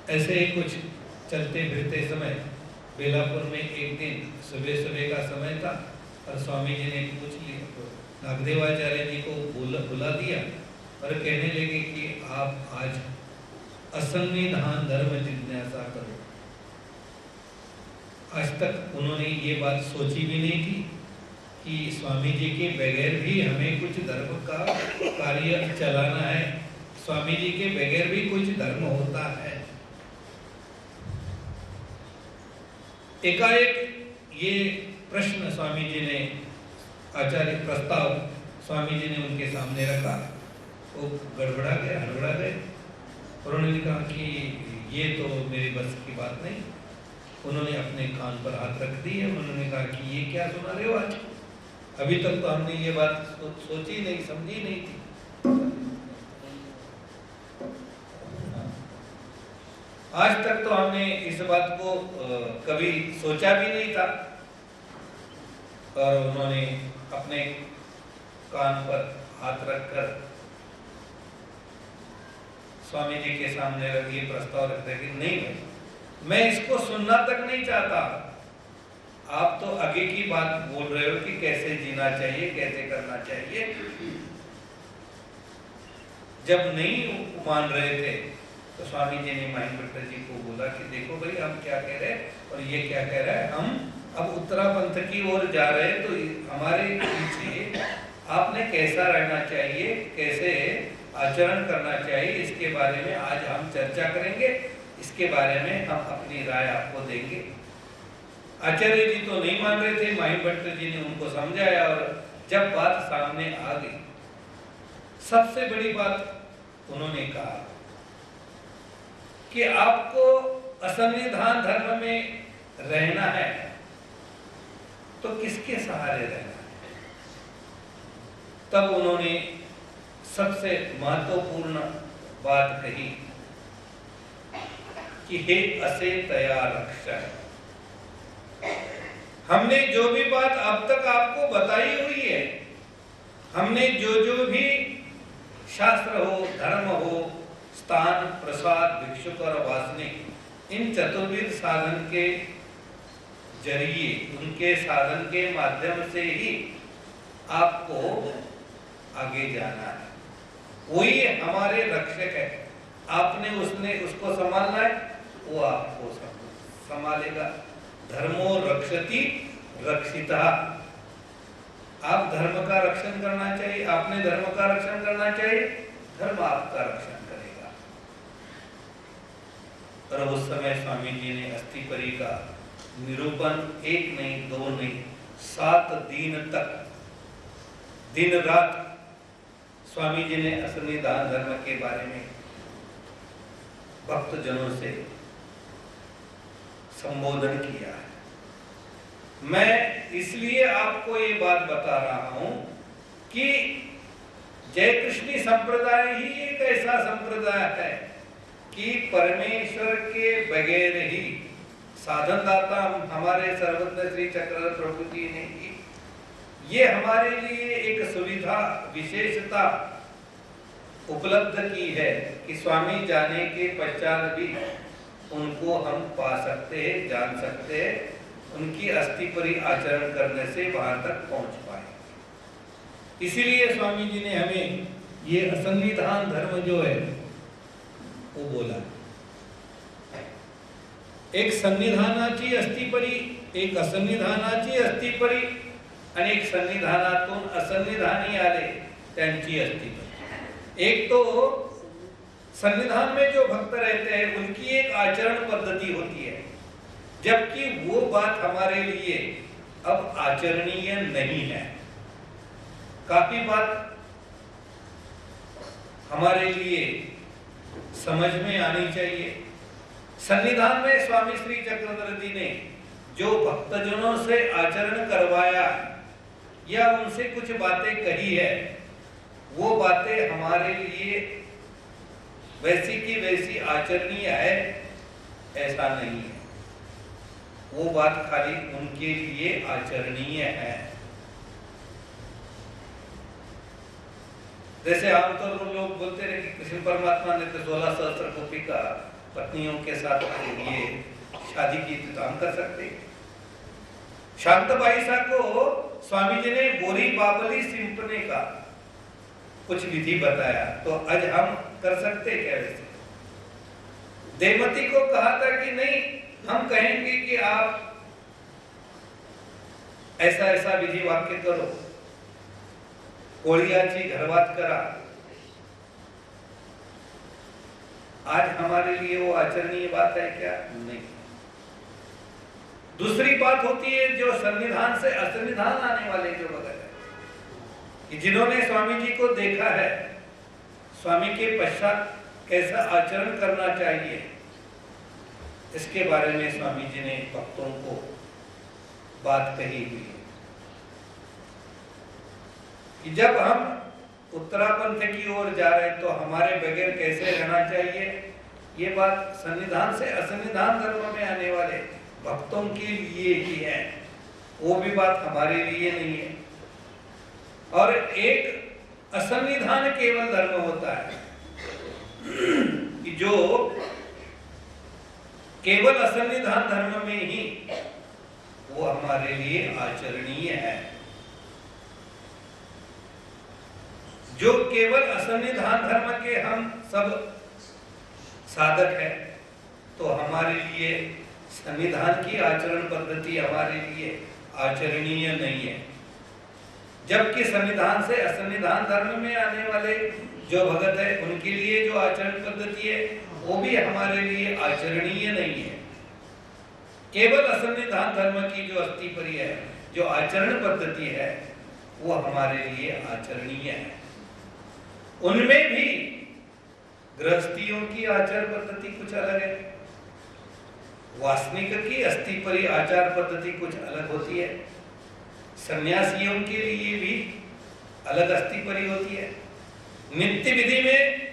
ऐसे ही कुछ चलते फिरते समय बेलापुर में एक दिन सुबह सुबह का समय था और स्वामी जी ने पूछ लिया, तो नागदेवाचार्य जी को बुला दिया और कहने लगे कि आप आज असंविधान धर्म जिज्ञासा करो। आज तक उन्होंने ये बात सोची भी नहीं थी कि स्वामी जी के बगैर भी हमें कुछ धर्म का कार्य चलाना है, स्वामी जी के बगैर भी कुछ धर्म होता है। एकाएक ये प्रश्न स्वामी जी ने, आचार्य प्रस्ताव स्वामी जी ने उनके सामने रखा, वो गड़बड़ा गए, हड़बड़ा गए और उन्होंने कहा कि ये तो मेरी बस की बात नहीं। उन्होंने अपने कान पर हाथ रख दिए, उन्होंने कहा कि ये क्या सुना रहे हो आज, अभी तक तो हमने ये बात सोची नहीं, समझी नहीं थी। आज तक तो हमने इस बात को कभी सोचा भी नहीं था। और उन्होंने अपने कान पर हाथ रखकर स्वामी जी के सामने ये प्रस्ताव रखते कि नहीं भाई, मैं इसको सुनना तक नहीं चाहता। आप तो आगे की बात बोल रहे हो कि कैसे जीना चाहिए, कैसे करना चाहिए। जब नहीं मान रहे थे तो स्वामी जी ने महिमभट्ट जी को बोला कि देखो भाई हम क्या कह रहे हैं और ये क्या कह रहा है, हम अब उत्तरापंथ की ओर जा रहे हैं, तो हमारे पीछे आपने कैसा रहना चाहिए, कैसे आचरण करना चाहिए, इसके बारे में आज हम चर्चा करेंगे। इसके बारे में हम अपनी राय आपको देंगे। आचार्य जी तो नहीं मान रहे थे, महिमभट्ट जी ने उनको समझाया और जब बात सामने आ गई, सबसे बड़ी बात उन्होंने कहा कि आपको असंविधान धर्म में रहना है तो किसके सहारे रहना है। तब उन्होंने सबसे महत्वपूर्ण बात कही कि हे असे तैयार रक्षक, हमने जो भी बात अब तक आपको बताई हुई है, हमने जो जो भी शास्त्र हो, धर्म हो, स्थान, प्रसाद, भिक्षुक और वासनिक, इन चतुर्विध साधन के जरिए, उनके साधन के माध्यम से ही आपको आगे जाना है। वही हमारे रक्षक है। आपने उसको संभालना है, वो आपको संभालेगा। धर्मो रक्षति रक्षिता। आप धर्म का रक्षण करना चाहिए, आपने धर्म का रक्षण करना चाहिए, धर्म आपका रक्षण करेगा। और उस समय स्वामी जी ने अस्थि का निरूपण एक नहीं, दो नहीं, 7 दिन तक, दिन रात स्वामी जी ने असंविधान धर्म के बारे में भक्त जनों से संबोधन किया है। मैं इसलिए आपको ये बात बता रहा हूं कि जय कृष्णी संप्रदाय ही एक ऐसा संप्रदाय है कि परमेश्वर के बगैर ही साधन दाता हमारे सर्वज्ञ श्री चक्रधर प्रभु जी ने की। ये हमारे लिए एक सुविधा, विशेषता उपलब्ध की है कि स्वामी जाने के पश्चात भी उनको हम पा सकते हैं, जान सकते हैं, उनकी अस्थि परी आचरण करने से वहां तक पहुंच पाए। इसीलिए स्वामी जी ने हमें ये असंविधान धर्म जो है वो बोला। एक संविधानाची अस्थि परी, एक असंविधानाची अस्थि परी, अनेक संविधानातून असंविधानी आले त्यांची अस्थि परी। एक तो संविधान में जो भक्त रहते हैं उनकी एक आचरण पद्धति होती है, जबकि वो बात हमारे लिए अब आचरणीय नहीं है। काफी बात हमारे लिए समझ में आनी चाहिए। संविधान में स्वामी श्री चक्रधर जी ने जो भक्तजनों से आचरण करवाया या उनसे कुछ बातें कही है, वो बातें हमारे लिए वैसी की वैसी आचरणीय है ऐसा नहीं है। वो बात खाली उनके लिए आचरणीय है। जैसे आमतौर पर लोग बोलते रहे कि कृष्ण परमात्मा ने तो 16 सहस्त्र कोटि का पत्नियों के साथ ये शादी की इंतजाम कर सकते हैं। शांताबाई सा को स्वामी जी ने बोरी बाबली सिंपने का कुछ विधि बताया, तो आज हम कर सकते क्या वैसे? देवमती को कहा था कि नहीं, हम कहेंगे कि आप ऐसा ऐसा विधि वाक्य करो, कोड़ियाची घरवात करा। आज हमारे लिए वो आचरणीय बात है क्या? नहीं। दूसरी बात होती है जो संविधान से असंविधान आने वाले जो भगत है, कि जिन्होंने स्वामी जी को देखा है, स्वामी के पश्चात कैसा आचरण करना चाहिए, इसके बारे में स्वामी जी ने भक्तों को बात कही हुई है कि जब हम उत्तरापंथ की ओर जा रहे हैं तो हमारे बगैर कैसे रहना चाहिए। ये बात संविधान से असंविधान धर्म में आने वाले भक्तों के लिए ही है, वो भी बात हमारे लिए नहीं है। और एक असंविधान केवल धर्म होता है कि जो केवल असंविधान धर्म में ही वो हमारे लिए आचरणीय है। जो केवल असंविधान धर्म के हम सब साधक हैं, तो हमारे लिए संविधान की आचरण पद्धति हमारे लिए आचरणीय नहीं है। जबकि संविधान से असंविधान धर्म में आने वाले जो भगत है, उनके लिए जो आचरण पद्धति है वो भी हमारे लिए आचरणीय नहीं है। केवल असंविधान धर्म की जो अस्थिपरी है, जो आचरण पद्धति है, वो हमारे लिए आचरणीय है। उनमें भी गृहस्थियों की आचार पद्धति कुछ अलग है, वासनिक की अस्थिपरी आचार पद्धति कुछ अलग होती है, सन्यासियों के लिए भी अलग अस्थिपरी होती है। नित्य विधि में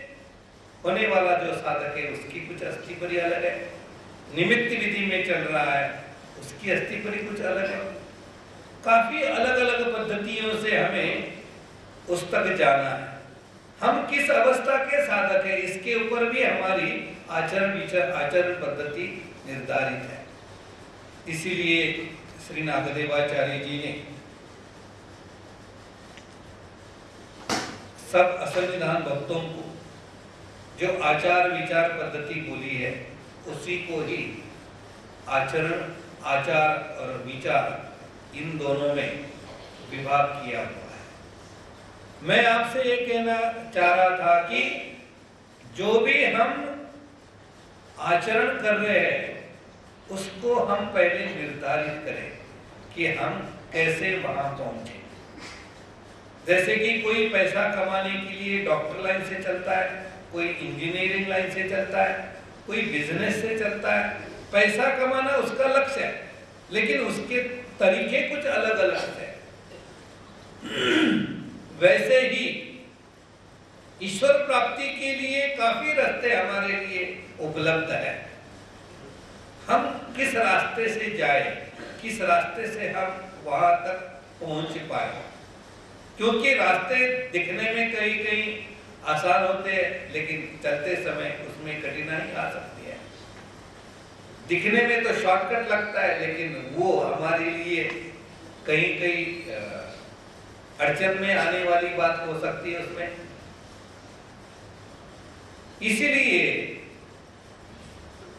होने वाला जो साधक है उसकी कुछ अस्थिपरी अलग है, निमित्त विधि में चल रहा है उसकी अस्थिपरी कुछ अलग है। काफी अलग अलग पद्धतियों से हमें उस तक जाना है। हम किस अवस्था के साधक है, इसके ऊपर भी हमारी आचरण पद्धति निर्धारित है। इसीलिए श्री नागदेवाचार्य जी ने सब असंविधान भक्तों को जो आचार विचार पद्धति बोली है, उसी को ही आचार और विचार इन दोनों में विभाग किया हुआ है। मैं आपसे ये कहना चाह रहा था कि जो भी हम आचरण कर रहे हैं उसको हम पहले निर्धारित करें कि हम कैसे वहां पहुंचे। जैसे कि कोई पैसा कमाने के लिए डॉक्टर लाइन से चलता है, कोई इंजीनियरिंग लाइन से चलता है, कोई बिजनेस से चलता है। पैसा कमाना उसका लक्ष्य है, लेकिन उसके तरीके कुछ अलग अलग है। वैसे ही ईश्वर प्राप्ति के लिए काफी रास्ते हमारे लिए उपलब्ध है। हम किस रास्ते से जाए, किस रास्ते से हम वहां तक पहुंच पाए, क्योंकि रास्ते दिखने में कहीं कहीं आसान होते हैं, लेकिन चलते समय उसमें कठिनाई आ सकती है। दिखने में तो शॉर्टकट लगता है, लेकिन वो हमारे लिए कहीं कहीं अड़चन में आने वाली बात हो सकती है उसमें। इसीलिए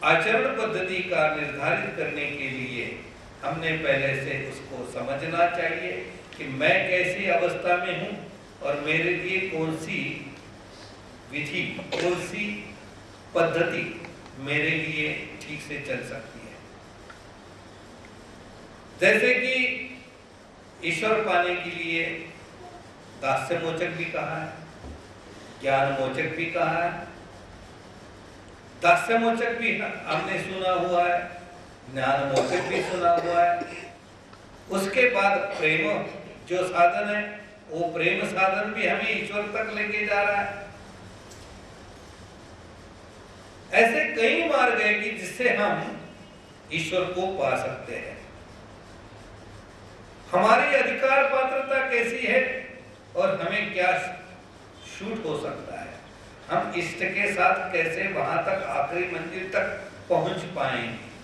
आचरण पद्धति का निर्धारित करने के लिए हमने पहले से उसको समझना चाहिए कि मैं कैसी अवस्था में हूं और मेरे लिए कौन सी विधि, कौन सी पद्धति मेरे लिए ठीक से चल सकती है। जैसे कि ईश्वर पाने के लिए दास्य मोचक भी कहा है, ज्ञान मोचक भी कहा है। दास्य मोचक भी हमने सुना हुआ है, ज्ञान मोचक भी सुना हुआ है। उसके बाद प्रेम जो साधन है, वो प्रेम साधन भी हमें ईश्वर तक लेके जा रहा है। ऐसे कई मार्ग है कि जिससे हम ईश्वर को पा सकते हैं। हमारी अधिकार पात्रता कैसी है और हमें क्या छूट हो सकता है, हम इष्ट के साथ कैसे वहां तक आखिरी मंजिल तक पहुंच पाएंगे।